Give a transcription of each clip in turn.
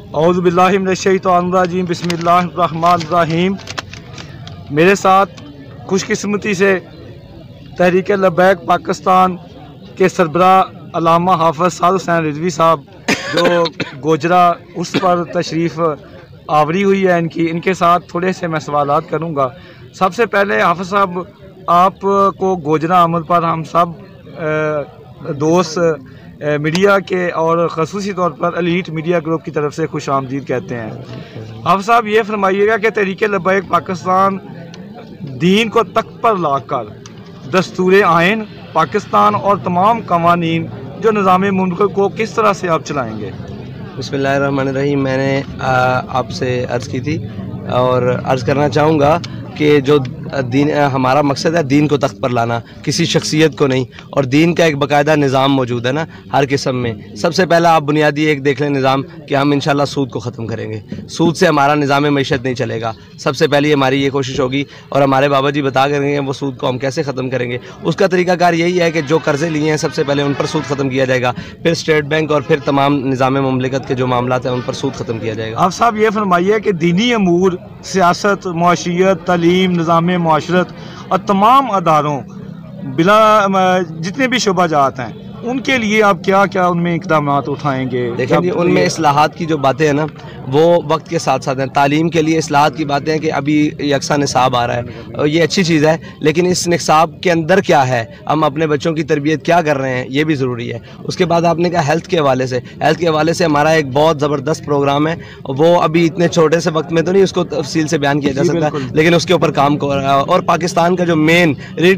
औज़ु बिल्लाहि मिनश्शैतानिर्रजीम बिस्मिल्लाहिर्रहमानिर्रहीम। मेरे साथ खुशकिस्मती से तहरीक लब्बैक पाकिस्तान के सरबरा अल्लामा हाफ़िज़ साद हुसैन रिज़वी साहब जो गोजरा उस पर तशरीफ़ आवरी हुई है इनके साथ थोड़े से मैं सवालात करूँगा। सबसे पहले हाफ़िज़ साहब, आपको गोजरा अमल पर हम सब दोस्त मीडिया के और ख़ुसूसी तौर पर एलीट मीडिया ग्रुप की तरफ से खुश आमदीद कहते हैं। हाफ़िज़ साहब, ये फरमाइएगा कि तहरीक लब्बैक पाकिस्तान दीन को तख्त पर लाकर दस्तूर आइन पाकिस्तान और तमाम कवानीन जो निज़ाम मुल्क को किस तरह से आप चलाएँगे? बिस्मिल्लाहिर्रहमानिर्रहीम। मैंने आपसे अर्ज़ की थी और अर्ज़ करना चाहूँगा कि जो दीन, हमारा मकसद है दीन को तख्त पर लाना, किसी शख्सियत को नहीं। और दीन का एक बाकायदा निज़ाम मौजूद है ना हर किस्म में। सबसे पहला आप बुनियादी एक देख लें निज़ाम कि हम इंशाल्लाह सूद को ख़त्म करेंगे। सूद से हमारा निज़ाम मईशत नहीं चलेगा। सबसे पहली हमारी ये कोशिश होगी और हमारे बाबा जी बता करेंगे वो सूद को हम कैसे ख़त्म करेंगे। उसका तरीक़ाकार यही है कि जो कर्ज़े लिए हैं सबसे पहले उन पर सूद ख़त्म किया जाएगा, फिर स्टेट बैंक और फिर तमाम निज़ाम मुमलिकत के जो मामलात हैं उन पर सूद ख़त्म किया जाएगा। आप साहब ये फरमाइए कि दीनी अमूर, सियासत, मुआशियत, तालीम, निज़ाम मुआशरत और तमाम अदारों बिला जितने भी शुबाजात हैं उनके लिए आप क्या क्या उनमें इक़दामात उठाएंगे? देखें जी, उनमें इस्लाहात की जो बातें हैं ना वो वक्त के साथ साथ हैं। तालीम के लिए इस्लाहात की बातें हैं कि अभी यकसा निसाब आ रहा है और ये अच्छी चीज़ है, लेकिन इस निसाब के अंदर क्या है, हम अपने बच्चों की तरबियत क्या कर रहे हैं, ये भी ज़रूरी है। उसके बाद आपने कहा हेल्थ के हवाले से, हेल्थ के हवाले से हमारा एक बहुत ज़बरदस्त प्रोग्राम है। वो अभी इतने छोटे से वक्त में तो नहीं उसको तफसील से बयान किया जा सकता, लेकिन उसके ऊपर काम कर रहा है। और पाकिस्तान का जो मेन रीढ़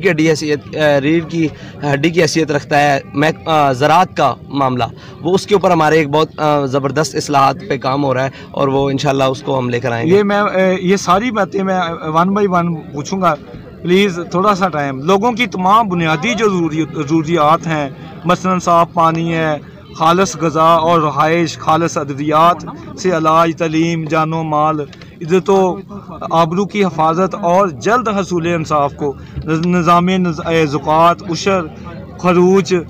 की हड्डी की हैसियत रखता है ज़राअत का मामला, वो उसके ऊपर हमारे एक बहुत ज़बरदस्त इस्लाहात पे काम हो रहा है और वो इंशाल्लाह उसको हम लेकर आएंगे। ये सारी बातें मैं 1 बाई 1 पूछूंगा, प्लीज़ थोड़ा सा टाइम। लोगों की तमाम बुनियादी जो ज़रूरियात हैं, मसलन साफ़ पानी है, खालस गज़ा और रहाइश, खालस अद्वियात से इलाज, तलीम, जानो माल, इज़्ज़त व आबरू की हिफाजत और जल्द हसूल इंसाफ को निज़ाम ज़कात, उशर, खरूज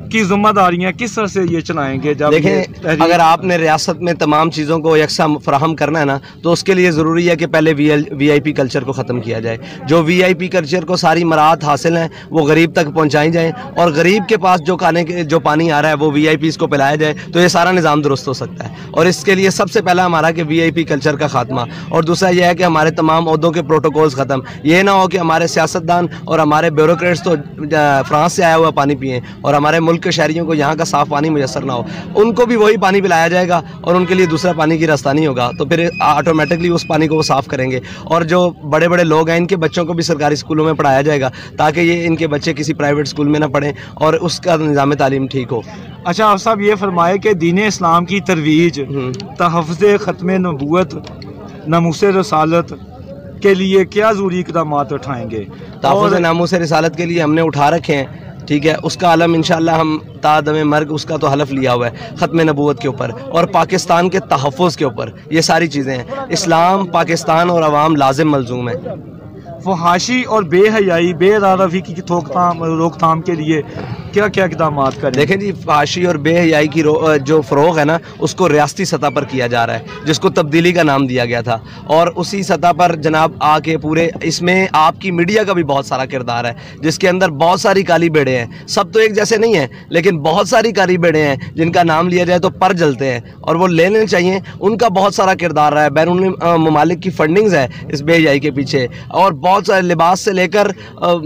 की जिम्मेदारियाँ किस तरह से ये चलाएंगे? जब देखें, अगर आपने रियासत में तमाम चीज़ों को यकसा फराहम करना है ना तो उसके लिए ज़रूरी है कि पहले VIP कल्चर को ख़त्म किया जाए। जो VIP कल्चर को सारी मराहत हासिल हैं वो गरीब तक पहुँचाई जाएँ और गरीब के पास जो पानी आ रहा है वो VIPs को पिलाया जाए, तो ये सारा निज़ाम दुरुस्त हो सकता है। और इसके लिए सबसे पहला हमारा कि VIP कल्चर का खात्मा, और दूसरा यह है कि हमारे तमाम ओहदों के प्रोटोकॉल्स ख़त्म। ये ना हो कि हमारे सियासतदान और हमारे ब्यूरोक्रेट्स तो फ्रांस से आया हुआ पानी पिएँ और हमारे मुल्क के शहरियों को यहाँ का साफ़ पानी मुयसर ना हो। उनको भी वही पानी पिलाया जाएगा और उनके लिए दूसरा पानी की रास्तानी होगा, तो फिर ऑटोमेटिकली उस पानी को वो साफ़ करेंगे। और जो बड़े बड़े लोग हैं इनके बच्चों को भी सरकारी स्कूलों में पढ़ाया जाएगा ताकि ये इनके बच्चे किसी प्राइवेट स्कूल में ना पढ़ें और उसका निज़ाम तालीम ठीक हो। अच्छा, आप साहब ये फरमाए कि दीन इस्लाम की तरवीज, तहफ़्ज़ुज़ ख़त्म नबूवत, नामूस रसालत के लिए क्या ज़रूरी इक़दामात उठाएंगे? तहफ़्फ़ुज़ नामूस रिसालत के लिए हमने उठा रखे हैं, ठीक है। उसका आलम इंशाअल्लाह हम तादम मर्ग उसका तो हलफ लिया हुआ है ख़त्म नबूवत के ऊपर और पाकिस्तान के तहफ़्फ़ुज़ के ऊपर। ये सारी चीज़ें हैं। इस्लाम, पाकिस्तान और अवाम लाजिम मलजूम है। फहाशी और बेहयाई, बेरारफ़ी की रोकथाम के लिए क्या क्या इक़दामात करें? देखें जी, फहाशी और बेहयाई की जो फ़रोग़ है ना उसको रियासती सतह पर किया जा रहा है, जिसको तब्दीली का नाम दिया गया था। और उसी सतह पर जनाब आके पूरे इसमें आपकी मीडिया का भी बहुत सारा किरदार है, जिसके अंदर बहुत सारी काली बेड़े हैं। सब तो एक जैसे नहीं हैं, लेकिन बहुत सारी काली बेड़े हैं जिनका नाम लिया जाए तो पर जलते हैं और वो लेने चाहिए। उनका बहुत सारा किरदार रहा है। बैरून ममालिक की फंडिंग्स है इस बेहयाई के पीछे, और बहुत सारे लिबास से लेकर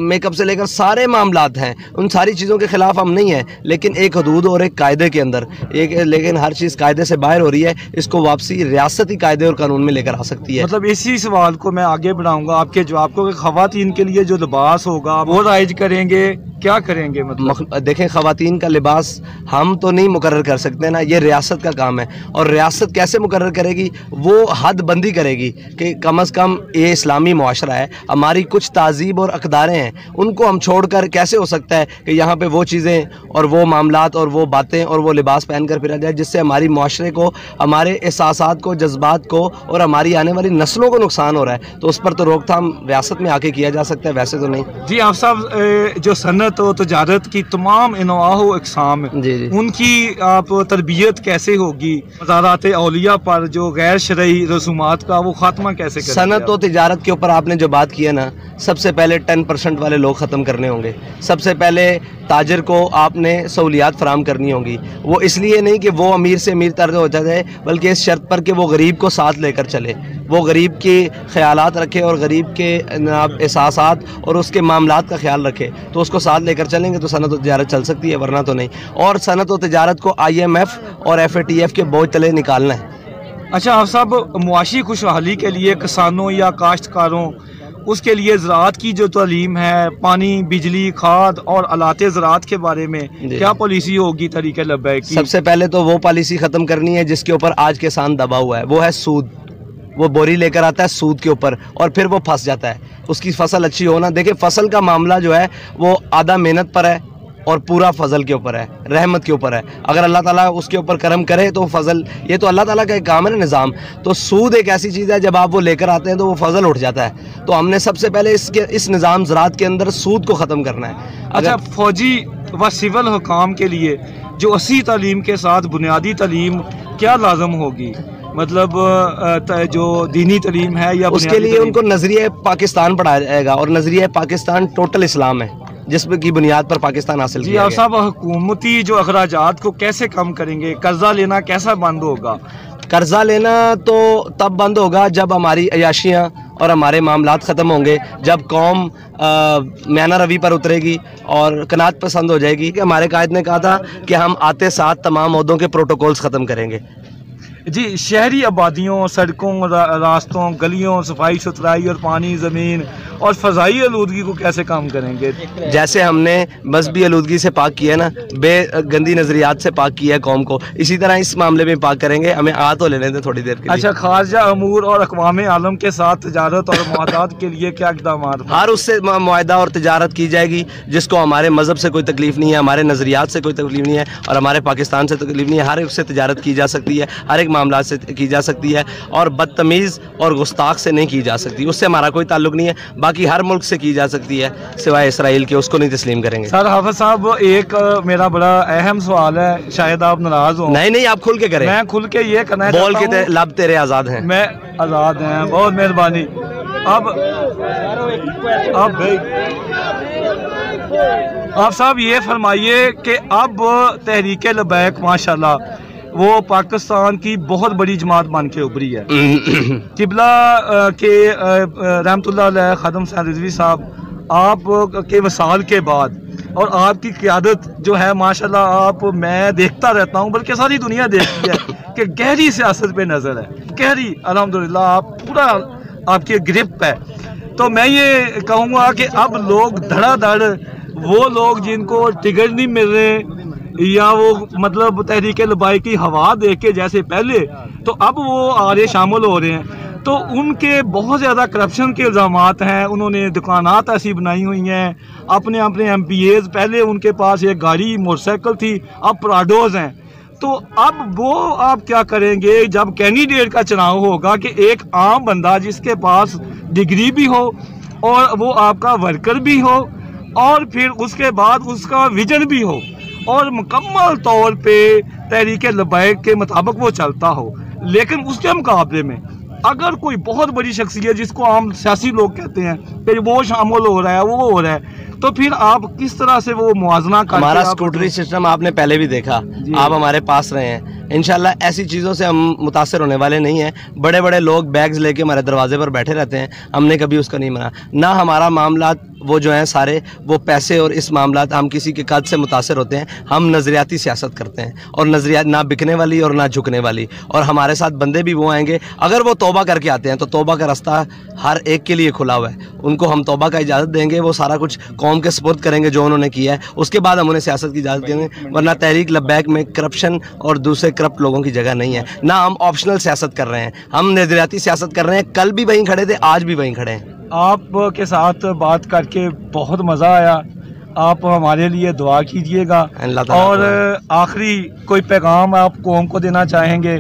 मेकअप से लेकर सारे मामलात हैं। उन सारी चीज़ों के खिलाफ हम नहीं हैं, लेकिन एक हदूद और एक कायदे के अंदर लेकिन हर चीज़ कायदे से बाहर हो रही है। इसको वापसी रियासती कायदे और कानून में लेकर आ सकती है। मतलब इसी सवाल को मैं आगे बढ़ाऊंगा आपके जवाब को कि ख़वातीन के लिए जो लिबास होगा वो राइज करेंगे, क्या करेंगे? मतलब देखें, ख़वातीन का लिबास हम तो नहीं मुकर्रर कर सकते ना, ये रियासत का काम है। और रियासत कैसे मुकर्रर करेगी? वो हद बंदी करेगी कि कम अज़ कम ये इस्लामी मुआशरा है, हमारी कुछ तहज़ीब और अक़दारें हैं, उनको हम छोड़कर कैसे हो सकता है कि यहाँ पे वो चीज़ें और वो मामलात और वो बातें और वो लिबास पहन कर फिरा जाए जिससे हमारी मुआशरे को, हमारे एहसासात को, जज्बात को और हमारी आने वाली नस्लों को नुकसान हो रहा है। तो उस पर तो रोकथाम रियासत में आके किया जा सकता है, वैसे तो नहीं। जी, आप साहब जो सनत सनत और तजारत की तमाम इनवाह अक़साम, उनकी आप तरबियत कैसे होगी? मज़ारात औलिया पर जो गैर शरई रसूमात का वो खात्मा कैसे करेंगे? सनत और तिजारत के ऊपर आपने जो बात की है ना, सबसे पहले 10% वाले लोग ख़त्म करने होंगे। सबसे पहले ताजर को आपने सहूलियात फराम करनी होंगी। वो इसलिए नहीं कि वो अमीर से अमीर तर हो जाए, बल्कि इस शर्त पर कि वो गरीब को साथ लेकर चले, वो गरीब के ख़यालात रखे और गरीब के एहसासात और उसके मामलात का ख्याल रखे, तो उसको साथ लेकर चलेंगे तो सनत और तिजारत चल सकती है, वरना तो नहीं। और सनत और तिजारत को IMF और FATF के बोझ तले निकालना है। अच्छा, आप साहब मुआशी खुशहाली के लिए किसानों या काश्तकारों, उसके लिए ज़राअत की जो तालीम है, पानी, बिजली, खाद और आलाते ज़राअत के बारे में क्या पॉलिसी होगी तरीके लब्बैक की? सबसे पहले तो वो पॉलिसी ख़त्म करनी है जिसके ऊपर आज किसान दबा हुआ है, वो है सूद। वो बोरी लेकर आता है सूद के ऊपर और फिर वो फंस जाता है। उसकी फसल अच्छी होना, देखिए फसल का मामला जो है वो आधा मेहनत पर है और पूरा फजल के ऊपर है, रहमत के ऊपर है। अगर अल्लाह ताला उसके ऊपर करम करे तो फजल, ये तो अल्लाह ताला का एक काम है ना, निज़ाम। तो सूद एक ऐसी चीज़ है, जब आप वो लेकर आते हैं तो वो फजल उठ जाता है। तो हमने सबसे पहले इस निज़ाम ज़राअत के अंदर सूद को ख़त्म करना है। अच्छा, फौजी व सिविल हुकाम के लिए जो 80 तालीम के साथ बुनियादी तालीम क्या लाजम होगी? मतलब जो दीनी तालीम है या उसके लिए उनको नज़रिया पाकिस्तान पढ़ाया जाएगा, और नज़रिया पाकिस्तान टोटल इस्लाम है जिसमें की बुनियाद पर पाकिस्तान हासिल किया गया। साहब, हुकूमती जो अखराजात को कैसे कम करेंगे? कर्जा लेना कैसा बंद होगा? कर्जा लेना तो तब बंद होगा जब हमारी अयाशियाँ और हमारे मामलात ख़त्म होंगे, जब कौम म्याना रवि पर उतरेगी और कनात पसंद हो जाएगी। कि हमारे कायद ने कहा था कि हम आते साथ तमाम ओहदों के प्रोटोकॉल्स ख़त्म करेंगे। जी, शहरी आबादियों, सड़कों, रास्तों, गलियों, सफाई सुथराई और पानी, ज़मीन और फ़ज़ाई आलूदगी को कैसे कम करेंगे? जैसे हमने मजहबी आलूदगी से पाक किया ना, बेगंदी नज़रियात से पाक किया है कौम को, इसी तरह इस मामले में पाक करेंगे। हमें आ तो लेने दें थोड़ी देर के लिए। अच्छा, खारजा अमूर और अक़वाम आलम के साथ तजारत और मुआहदात के लिए क्या इक़दाम? हर उससे मुआहदा और तजारत की जाएगी जिसको हमारे मज़हब से कोई तकलीफ़ नहीं है, हमारे नज़रियात से कोई तकलीफ़ नहीं है और हमारे पाकिस्तान से तकलीफ़ नहीं है। हर एक से तजारत की जा सकती है, हर एक मामला से की जा सकती है, और बदतमीज़ और गुस्ताख से नहीं की जा सकती। उससे हमारा कोई ताल्लुक नहीं है। बाकी हर मुल्क से की जा सकती है सिवाय इसराइल के, उसको नहीं तस्लीम करेंगे। सर हाफिज साहब, एक मेरा बड़ा अहम सवाल है, शायद आप नाराज हो। नहीं, आप खुल के करें। मैं खुल के ये करना बोल के लब तेरे आज़ाद हैं। मैं आज़ाद हैं, बहुत मेहरबानी। अब आप साहब ये फरमाइए कि अब तहरीके लबैक माशाल्लाह वो पाकिस्तान की बहुत बड़ी जमात बन के उभरी है। किबला के रहमतुल्लाह अलैह खादम हुसैन रिजवी साहब, आप के वसाल के बाद और आपकी क़यादत जो है माशाल्लाह, आप मैं देखता रहता हूँ, बल्कि सारी दुनिया देखती है कि गहरी सियासत पे नज़र है, गहरी। अल्हम्दुलिल्लाह आप पूरा, आपकी ग्रिप है। तो मैं ये कहूँगा कि अब लोग धड़ाधड़, वो लोग जिनको टिकट नहीं मिल रहे या वो मतलब तहरीक लबाई की हवा देख के जैसे पहले, तो अब वो आ रहे, शामिल हो रहे हैं। तो उनके बहुत ज़्यादा करप्शन के इल्ज़ामात हैं। उन्होंने दुकानात ऐसी बनाई हुई हैं, अपने MPAs, पहले उनके पास एक गाड़ी मोटरसाइकिल थी, अब प्राडोज हैं। तो अब वो आप क्या करेंगे जब कैंडिडेट का चुनाव होगा कि एक आम बंदा जिसके पास डिग्री भी हो और वो आपका वर्कर भी हो और फिर उसके बाद उसका विजन भी हो और मुकम्मल तौर पे तहरीक लबैक के मुताबिक वो चलता हो, लेकिन उसके मुकाबले में अगर कोई बहुत बड़ी शख्सियत जिसको आम सियासी लोग कहते हैं कि वो शामिल हो रहा है, वो हो रहा है, तो फिर आप किस तरह से वो मुआवजा करते हैं? हमारा स्कूटरी सिस्टम आपने पहले भी देखा, आप हमारे पास रहे हैं। इंशाल्लाह ऐसी चीज़ों से हम मुतासर होने वाले नहीं हैं। बड़े बड़े लोग बैग्स लेके हमारे दरवाजे पर बैठे रहते हैं, हमने कभी उसका नहीं माना। ना हमारा मामला वो जो हैं सारे वो पैसे और इस मामला हम किसी के कद से मुतासर होते हैं। हम नज़रियाती सियासत करते हैं और नज़रियात ना बिकने वाली और ना झुकने वाली। और हमारे साथ बंदे भी वो आएंगे, अगर वो तौबा करके आते हैं तो तौबा का रास्ता हर एक के लिए खुला हुआ है। उनको हम तौबा का इजाज़त देंगे, वो सारा कुछ कौम के सुपुर्द करेंगे जो उन्होंने किया है, उसके बाद हम उन्हें सियासत की इजाज़त देंगे। वरना तहरीक लबैक में करप्शन और दूसरे करप्ट लोगों की जगह नहीं है। ना हम ऑप्शनल सियासत कर रहे हैं, हम नज़रियाती सियासत कर रहे हैं। कल भी वहीं खड़े थे, आज भी वहीं खड़े हैं। आपके साथ बात करके बहुत मज़ा आया। आप हमारे लिए दुआ कीजिएगा। और आखिरी कोई पैगाम आप कौम को देना चाहेंगे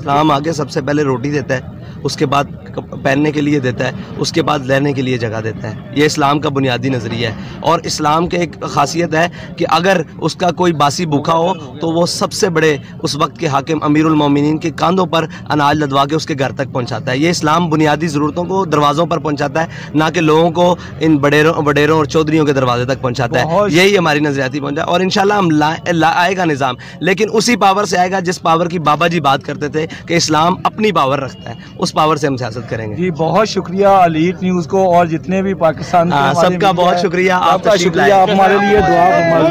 इस्लाम आगे सबसे पहले रोटी देता है, उसके बाद पहनने के लिए देता है, उसके बाद रहने के लिए जगह देता है। ये इस्लाम का बुनियादी नज़रिया है। और इस्लाम के एक खासियत है कि अगर उसका कोई बासी भूखा हो तो वो सबसे बड़े उस वक्त के हाकिम अमीरुल मोमिनीन के कांधों पर अनाज लदवा के उसके घर तक पहुंचाता है। ये इस्लाम बुनियादी ज़रूरतों को दरवाज़ों पर पहुंचाता है, ना कि लोगों को इन वडेरों और चौधरियों के दरवाजे तक पहुंचाता है। यही हमारी नज़रियाती पहुंचा। और इंशाल्लाह हम आएगा निज़ाम, लेकिन उसी पावर से आएगा जिस पावर की बाबा जी बात करते थे कि इस्लाम अपनी पावर रखता है, उस पावर से हम सियासत करेंगे। जी बहुत शुक्रिया एलीट न्यूज़ को और जितने भी पाकिस्तान सबका बहुत शुक्रिया। आपका शुक्रिया, आप हमारे लिए दुआ